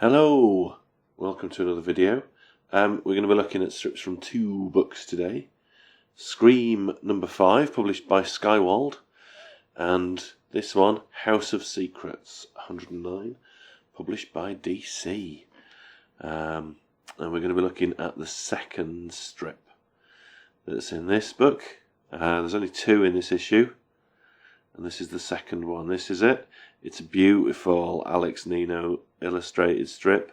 Hello, welcome to another video. We're going to be looking at strips from two books today. Scream number 5, published by Skywald, and this one, House of Secrets 109, published by DC. And we're going to be looking at the second strip that's in this book. There's only 2 in this issue, and this is the second one. This is it. It's a beautiful Alex Nino illustrated strip.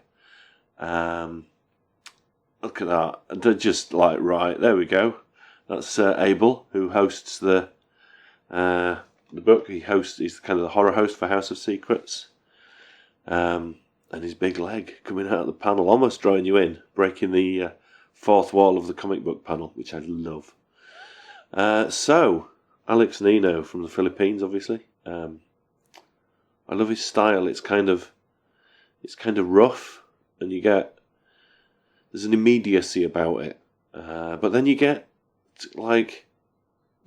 Look at that. They're just like, right, there we go. That's Abel, who hosts the book. He's kind of the horror host for House of Secrets. And his big leg coming out of the panel, almost drawing you in, breaking the fourth wall of the comic book panel, which I love. So, Alex Nino from the Philippines, obviously. I love his style. It's kind of rough, and there's an immediacy about it. But then you get like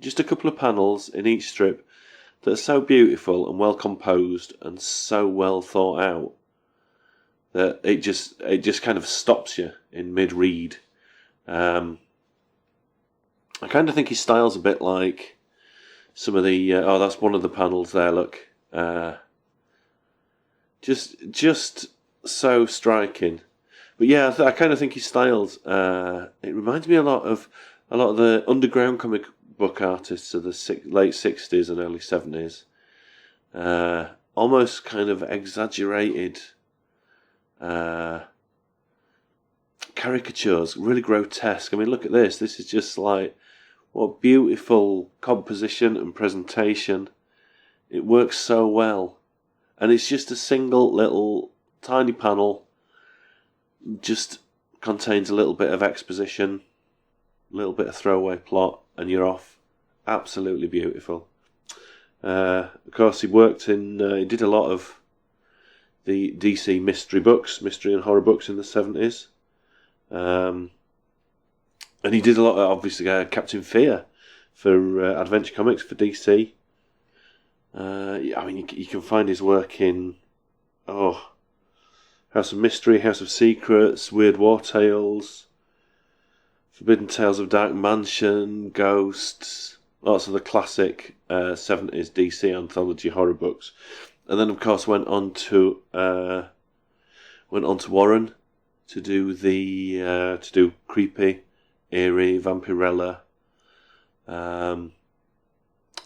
just a couple of panels in each strip that are so beautiful and well composed and so well thought out that it just kind of stops you in mid-read. I kind of think his style's a bit like some of the that's one of the panels there, look. Just so striking. But yeah, I kind of think his styles, it reminds me a lot of the underground comic book artists of the late 60s and early 70s. Almost kind of exaggerated caricatures, really grotesque. I mean, look at this. This is just like, what beautiful composition and presentation. It works so well. And it's just a single little tiny panel, just contains a little bit of exposition, a little bit of throwaway plot, and you're off. Absolutely beautiful. Of course, he did a lot of the DC mystery and horror books in the 70s. And he did a lot of, obviously, Captain Fear for Adventure Comics for DC. I mean, you can find his work in House of Mystery, House of Secrets, Weird War Tales, Forbidden Tales of Dark Mansion, Ghosts, lots of the classic 70s DC anthology horror books. And then, of course, went on to Warren to do creepy, eerie, Vampirella, and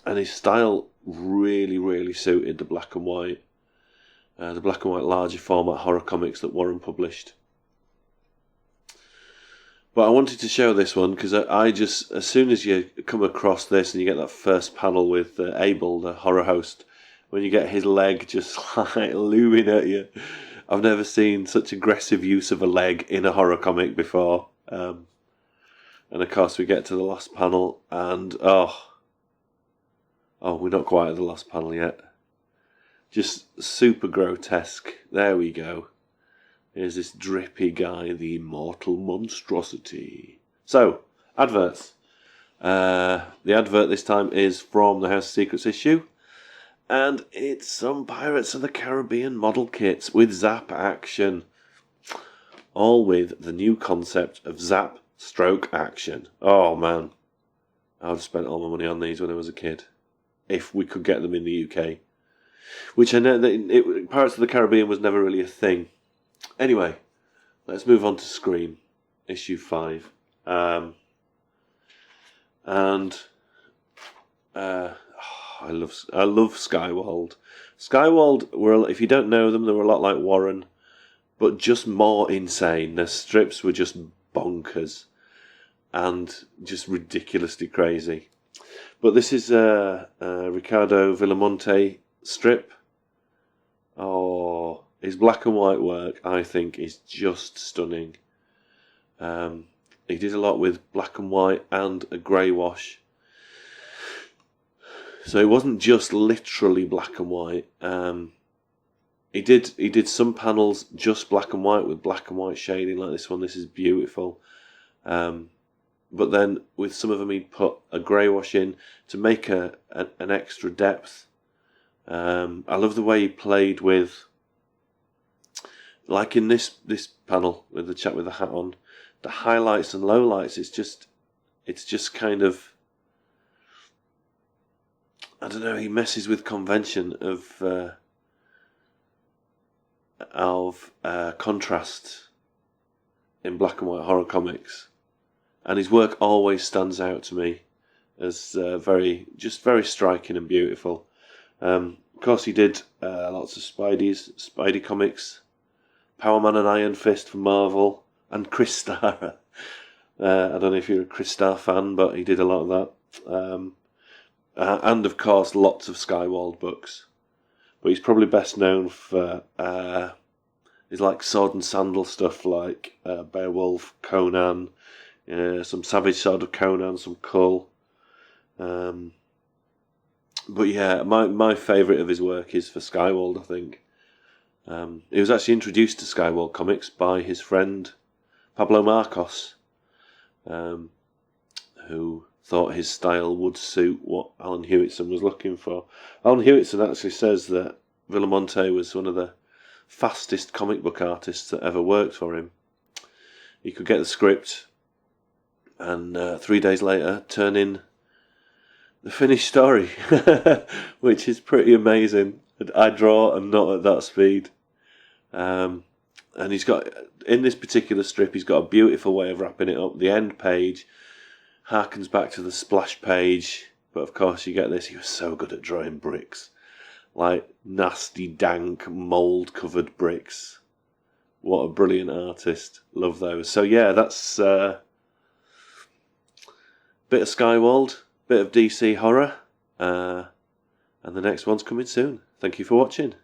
his style really, really suited the black and white larger format horror comics that Warren published. But I wanted to show this one because I just, as soon as you come across this and you get that first panel with Abel, the horror host, when you get his leg just like looming at you, I've never seen such aggressive use of a leg in a horror comic before. And of course we get to the last panel and we're not quite at the last panel yet. Just super grotesque. There we go. Here's this drippy guy, the immortal monstrosity. So, adverts. The advert this time is from the House of Secrets issue. And it's some Pirates of the Caribbean model kits with Zap action. All with the new concept of Zap stroke action. Oh man. I would have spent all my money on these when I was a kid. If we could get them in the UK. Which I know that Pirates of the Caribbean was never really a thing. Anyway, let's move on to Scream, issue 5. I love Skywald. Skywald, if you don't know them, they were a lot like Warren, but just more insane. Their strips were just bonkers and just ridiculously crazy. But this is Ricardo Villamonte strip. Oh, his black and white work, I think, is just stunning. He did a lot with black and white and a grey wash. So it wasn't just literally black and white. He did some panels just black and white with black and white shading like this one. This is beautiful. But then with some of them he'd put a grey wash in to make an extra depth. I love the way he played with like in this panel with the chap with the hat on, the highlights and lowlights, it's just kind of, I don't know, he messes with convention of contrast in black and white horror comics, and his work always stands out to me as very striking and beautiful. Of course, he did lots of Spidey comics, Power Man and Iron Fist for Marvel, and Chris Starr. I don't know if you're a Chris Starr fan, but he did a lot of that. And of course, lots of Skywald books. But he's probably best known for his like sword and sandal stuff, like Beowulf, Conan, some Savage Sword of Conan, some Kull. But yeah, my favourite of his work is for Skywald, I think. He was actually introduced to Skywald comics by his friend Pablo Marcos, who thought his style would suit what Alan Hewitson was looking for. Alan Hewitson actually says that Villamonte was one of the fastest comic book artists that ever worked for him. He could get the script and 3 days later turn in the finished story, which is pretty amazing. I draw and not at that speed. And he's got, in this particular strip, he's got a beautiful way of wrapping it up. The end page harkens back to the splash page, but of course you get this. He was so good at drawing bricks, like nasty, dank, mould-covered bricks. What a brilliant artist. Love those. So yeah, that's bit of Skywald, bit of DC horror, and the next one's coming soon. Thank you for watching.